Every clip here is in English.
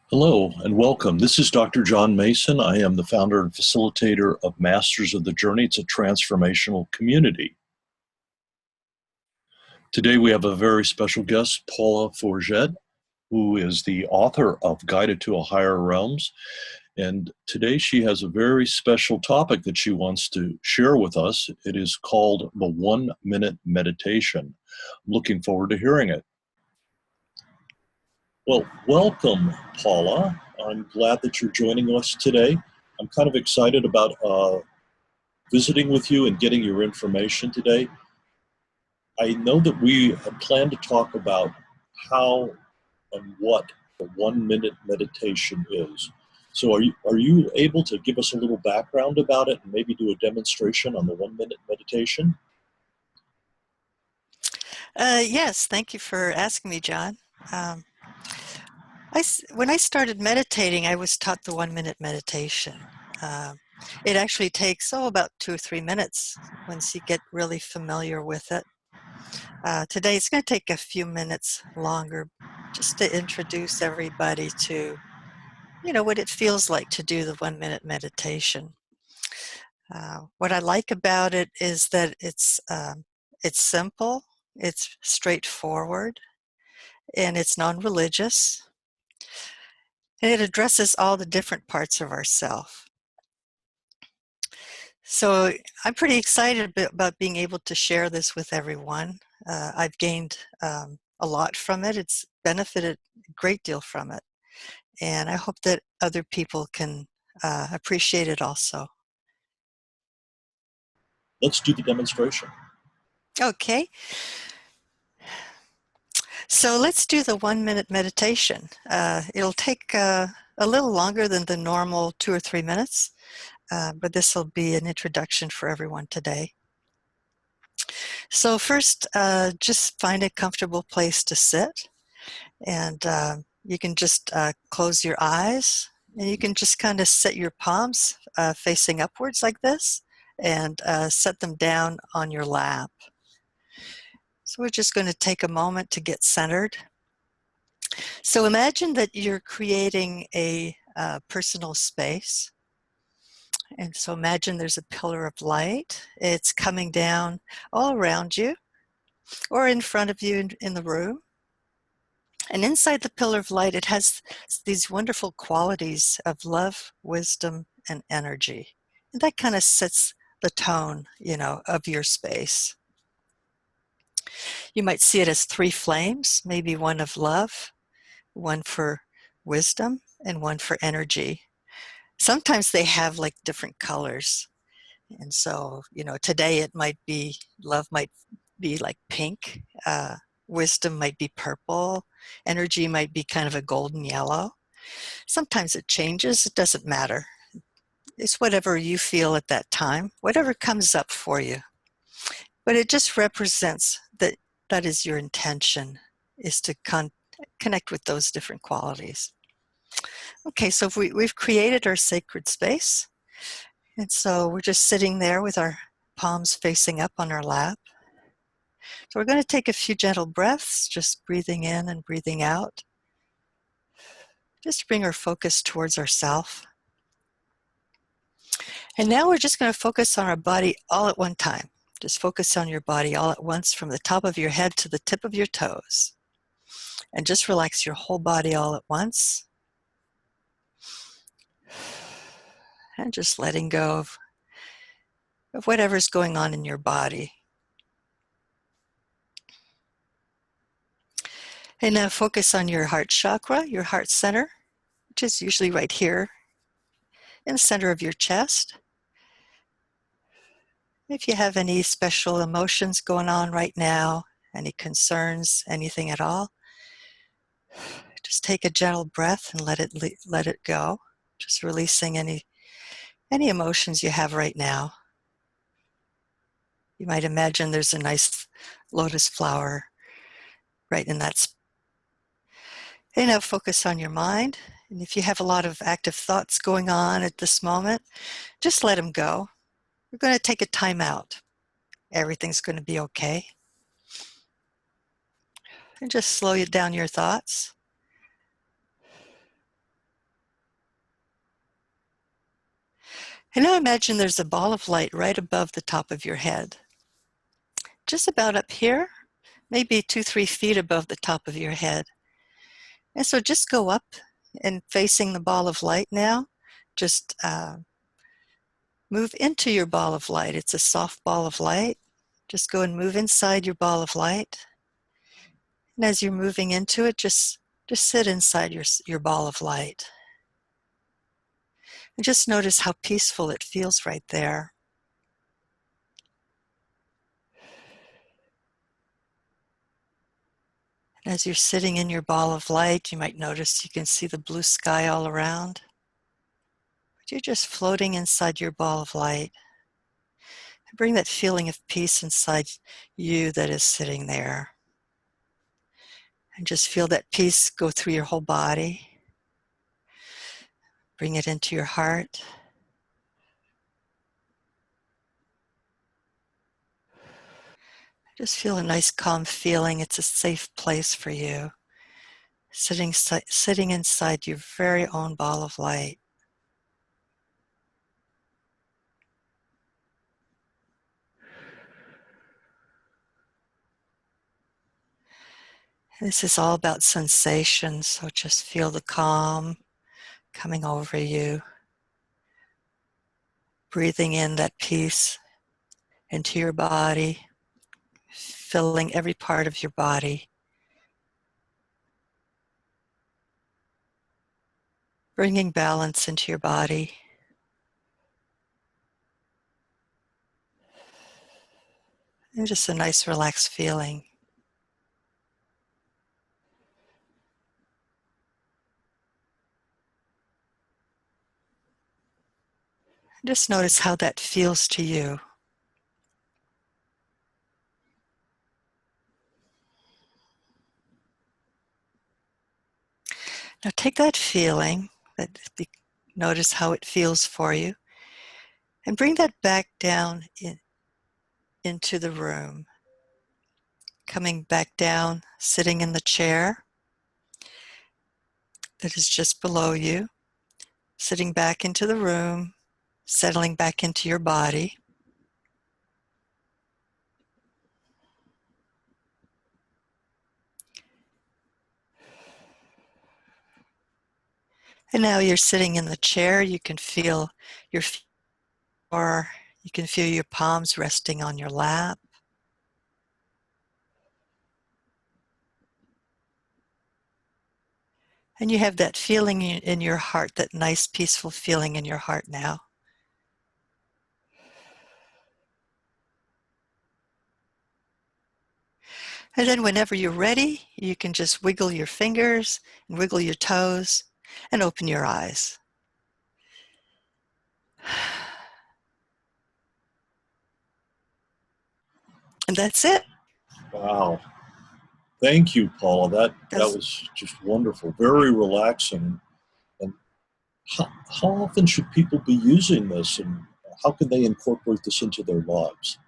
Hello and welcome. This is Dr. John Mason. I am the founder and facilitator of Masters of the Journey. It's a transformational community. Today we have a very special guest, Paula Forget, who is the author of Guided to a Higher Realms. And today she has a very special topic that she wants to share with us. It is called the 1-Minute Meditation. I'm looking forward to hearing it. Well, welcome, Paula. I'm glad that you're joining us today. I'm kind of excited about visiting with you and getting your information today. I know that we had planned to talk about how and what the 1-minute meditation is. So are you able to give us a little background about it and maybe do a demonstration on the 1-minute meditation? Yes, thank you for asking me, John. Um, when I started meditating, I was taught the 1-minute meditation. It actually takes, about 2 or 3 minutes once you get really familiar with it. Today, it's going to take a few minutes longer just to introduce everybody to, what it feels like to do the 1-minute meditation. What I like about it is that it's simple, it's straightforward, and it's non-religious. And it addresses all the different parts of ourself. So I'm pretty excited about being able to share this with everyone. I've gained a lot from it. It's benefited a great deal from it. And I hope that other people can appreciate it also. Let's do the demonstration. Okay, so let's do the 1-minute meditation. It'll take a little longer than the normal 2 or 3 minutes, but this will be an introduction for everyone today. So first, just find a comfortable place to sit, and you can just close your eyes, and you can just kind of set your palms facing upwards like this, and set them down on your lap. So we're just going to take a moment to get centered. So imagine that you're creating a personal space. And so imagine there's a pillar of light. It's coming down all around you or in front of you in the room. And inside the pillar of light, it has these wonderful qualities of love, wisdom, and energy. And that kind of sets the tone, of your space. You might see it as 3 flames, maybe one of love, one for wisdom, and one for energy. Sometimes they have like different colors. And so, today it might be, love might be like pink, wisdom might be purple, energy might be kind of a golden yellow. Sometimes it changes, it doesn't matter. It's whatever you feel at that time, whatever comes up for you. But it just represents that is your intention, is to connect with those different qualities. Okay, so we've created our sacred space. And so we're just sitting there with our palms facing up on our lap. So we're going to take a few gentle breaths, just breathing in and breathing out. Just bring our focus towards ourself. And now we're just going to focus on our body all at one time. Just focus on your body all at once from the top of your head to the tip of your toes. And just relax your whole body all at once. And just letting go of whatever's going on in your body. And now focus on your heart chakra, your heart center, which is usually right here in the center of your chest. If you have any special emotions going on right now, any concerns, anything at all, just take a gentle breath and let it go. Just releasing any emotions you have right now. You might imagine there's a nice lotus flower right in that spot. And now focus on your mind. And if you have a lot of active thoughts going on at this moment, just let them go. We're going to take a time out. Everything's going to be okay. And just slow down your thoughts. And now imagine there's a ball of light right above the top of your head, just about up here, maybe 2-3 feet above the top of your head. And so just go up and facing the ball of light now, just move into your ball of light. It's a soft ball of light. Just go and move inside your ball of light. And as you're moving into it, just sit inside your ball of light. And just notice how peaceful it feels right there. And as you're sitting in your ball of light, you might notice you can see the blue sky all around. But you're just floating inside your ball of light. And bring that feeling of peace inside you that is sitting there. And just feel that peace go through your whole body. Bring it into your heart. Just feel a nice calm feeling. It's a safe place for you. Sitting inside your very own ball of light. This is all about sensations, so just feel the calm coming over you. Breathing in that peace into your body, filling every part of your body. Bringing balance into your body. And just a nice relaxed feeling. Just notice how that feels to you. Now take that feeling, notice how it feels for you, and bring that back down into the room. Coming back down, sitting in the chair that is just below you, sitting back into the room, settling back into your body. And now you're sitting in the chair, you can feel your feet, or you can feel your palms resting on your lap. And you have that feeling in your heart, that nice peaceful feeling in your heart now. And then whenever you're ready, you can just wiggle your fingers and wiggle your toes and open your eyes. And that's it. Wow. Thank you, Paula. That That's, was just wonderful. Very relaxing. And how often should people be using this, and how can they incorporate this into their lives?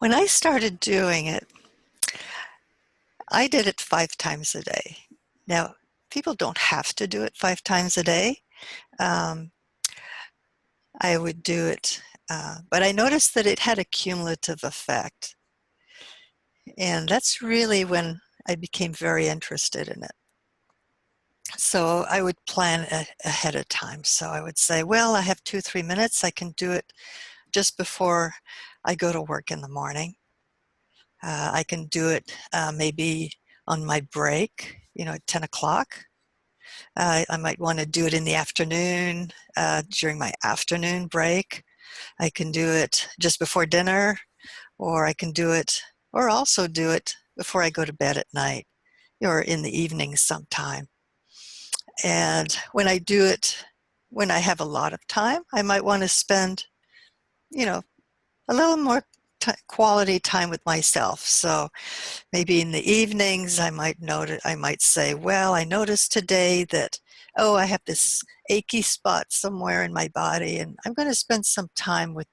when I started doing it, I did it 5 times a day. Now, people don't have to do it 5 times a day. Um, I would do it, but I noticed that it had a cumulative effect. And that's really when I became very interested in it. So I would plan ahead of time. So I would say, well, I have 2-3 minutes. I can do it just before I go to work in the morning. I can do it maybe on my break, at 10 o'clock. I might want to do it in the afternoon, during my afternoon break. I can do it just before dinner, or I can do it, or also do it before I go to bed at night, or in the evening sometime. And when I do it, when I have a lot of time, I might want to spend, a little more quality time with myself. So maybe in the evenings, I might say, well, I noticed today that, I have this achy spot somewhere in my body, and I'm going to spend some time with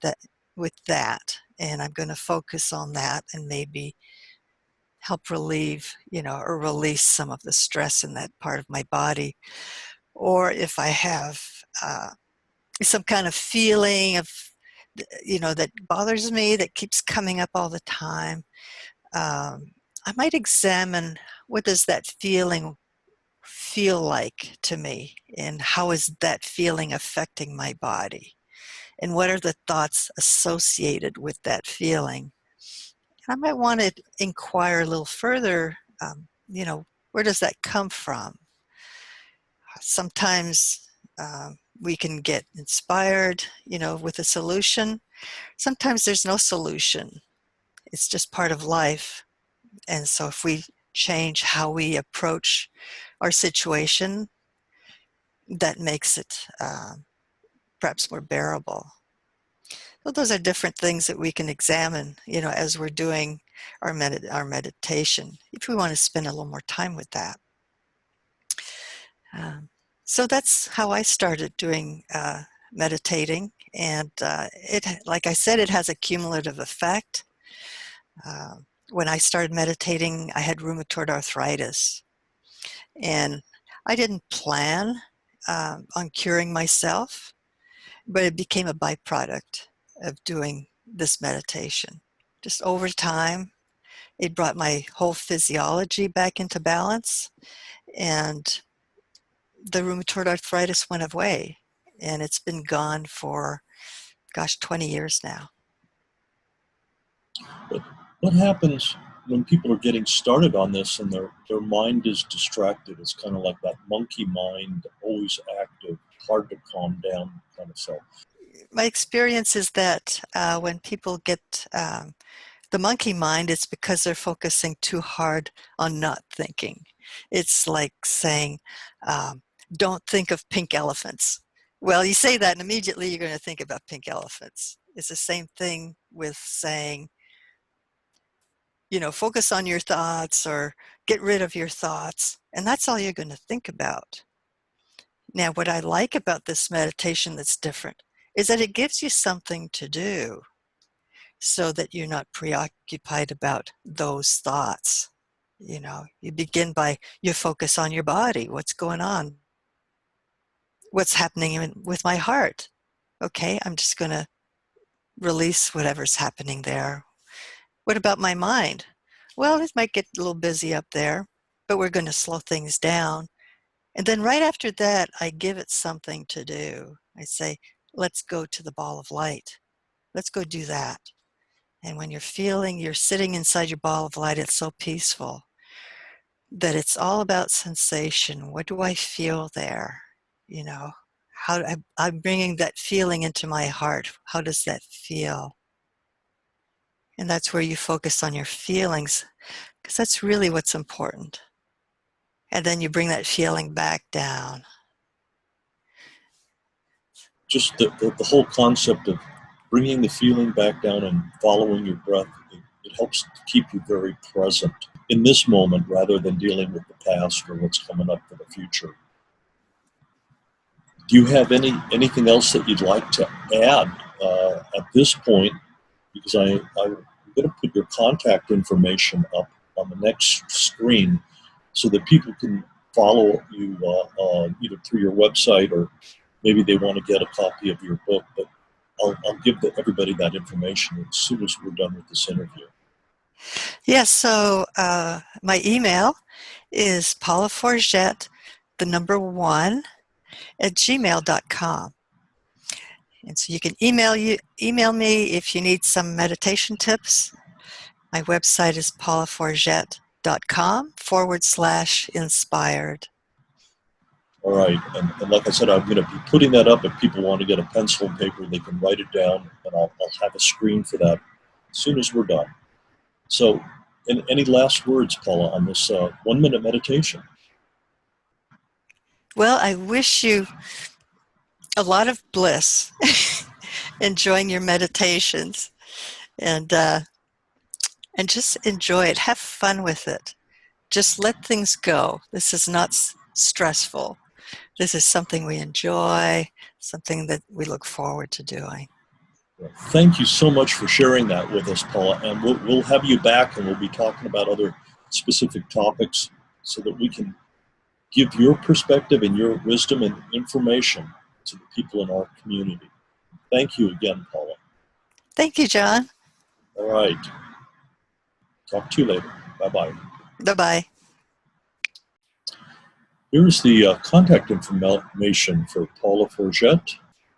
that, and I'm going to focus on that and maybe help relieve, or release some of the stress in that part of my body. Or if I have some kind of feeling of, that bothers me, that keeps coming up all the time, I might examine, what does that feeling feel like to me, and how is that feeling affecting my body, and what are the thoughts associated with that feeling. I might want to inquire a little further, where does that come from? Sometimes we can get inspired, with a solution. Sometimes there's no solution. It's just part of life. And so if we change how we approach our situation, that makes it perhaps more bearable. So those are different things that we can examine, as we're doing our meditation, if we want to spend a little more time with that. Um, so that's how I started doing meditating, and like I said, it has a cumulative effect. Uh, when I started meditating, I had rheumatoid arthritis, and I didn't plan on curing myself, but it became a byproduct of doing this meditation. Just over time, it brought my whole physiology back into balance, and the rheumatoid arthritis went away, and it's been gone for, 20 years now. But what happens when people are getting started on this and their mind is distracted? It's kind of like that monkey mind, always active, hard to calm down kind of self. My experience is that when people get the monkey mind, it's because they're focusing too hard on not thinking. It's like saying, don't think of pink elephants. Well, you say that and immediately you're going to think about pink elephants. It's the same thing with saying, focus on your thoughts or get rid of your thoughts. And that's all you're going to think about. Now, what I like about this meditation that's different is that it gives you something to do so that you're not preoccupied about those thoughts. You begin by, you focus on your body. What's going on? What's happening with my heart? Okay, I'm just going to release whatever's happening there. What about my mind? Well, it might get a little busy up there, but we're going to slow things down. And then right after that, I give it something to do. I say, let's go to the ball of light. Let's go do that. And when you're sitting inside your ball of light, it's so peaceful that it's all about sensation. What do I feel there? How I'm bringing that feeling into my heart. How does that feel? And that's where you focus on your feelings, because that's really what's important. And then you bring that feeling back down. Just the whole concept of bringing the feeling back down and following your breath, it helps to keep you very present in this moment rather than dealing with the past or what's coming up for the future. Do you have anything else that you'd like to add at this point? Because I'm going to put your contact information up on the next screen so that people can follow you either through your website or maybe they want to get a copy of your book. But I'll give everybody that information as soon as we're done with this interview. Yes, so my email is paulaforget, the number 1, at gmail.com. And so you can email me if you need some meditation tips. My website is paulaforget.com/inspired. All right. And like I said, I'm going to be putting that up. If people want to get a pencil and paper, they can write it down, and I'll have a screen for that as soon as we're done. So, any last words, Paula, on this 1-minute meditation? Well, I wish you a lot of bliss enjoying your meditations, and just enjoy it. Have fun with it. Just let things go. This is not stressful. This is something we enjoy, something that we look forward to doing. Thank you so much for sharing that with us, Paula. And we'll have you back, and we'll be talking about other specific topics so that we can give your perspective and your wisdom and information to the people in our community. Thank you again, Paula. Thank you, John. All right. Talk to you later. Bye-bye. Bye-bye. Here's the contact information for Paula Forget.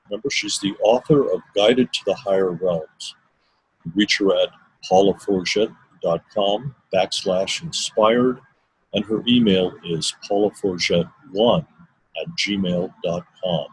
Remember, she's the author of Guided to the Higher Realms. You can reach her at paulaforget.com/inspired, and her email is paulaforget1@gmail.com.